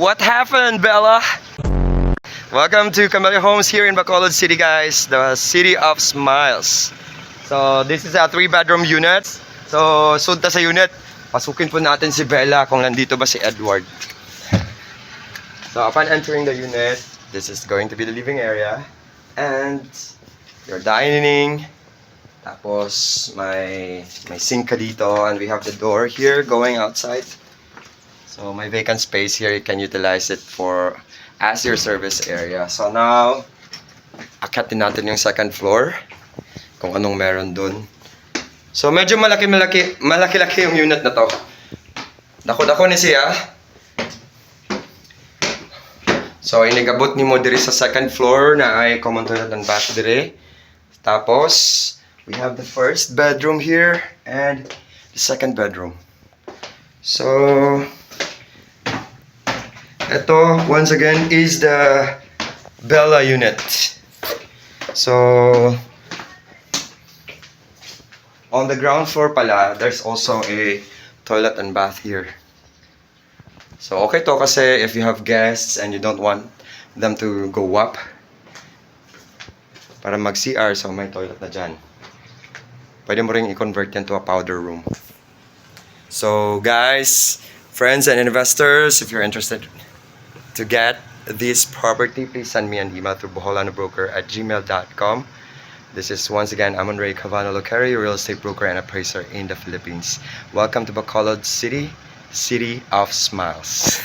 What happened, Bella? Welcome to Camellia Homes here in Bacolod City, guys. The city of smiles. So, this is a 3-bedroom unit. So, sunta sa unit. Pasukin po natin si Bella kung nandito ba si Edward. So, upon entering the unit, this is going to be the living area. And your dining. Tapos, may sink ka dito. And we have the door here going outside. So, may vacant space here. You can utilize it as your service area. So, now, akatin natin yung second floor. Kung anong meron dun. So, medyo malaki-laki yung unit na to. Dako-dako ni siya. So, inigabot ni mo diri sa second floor na ay common toilet and bath diri. Tapos, we have the first bedroom here and the second bedroom. So, ito, once again, is the Bella unit. So, on the ground floor pala, there's also a toilet and bath here. So, okay to kasi if you have guests and you don't want them to go up para mag-CR, so may toilet na dyan. Pwede mo rin i-convert yan to a powder room. So, guys, friends and investors, if you're interested to get this property, please send me an email to boholanobroker@gmail.com. This is once again Amon Ray Cavano Locari, real estate broker and appraiser in the Philippines. Welcome to Bacolod City, City of Smiles.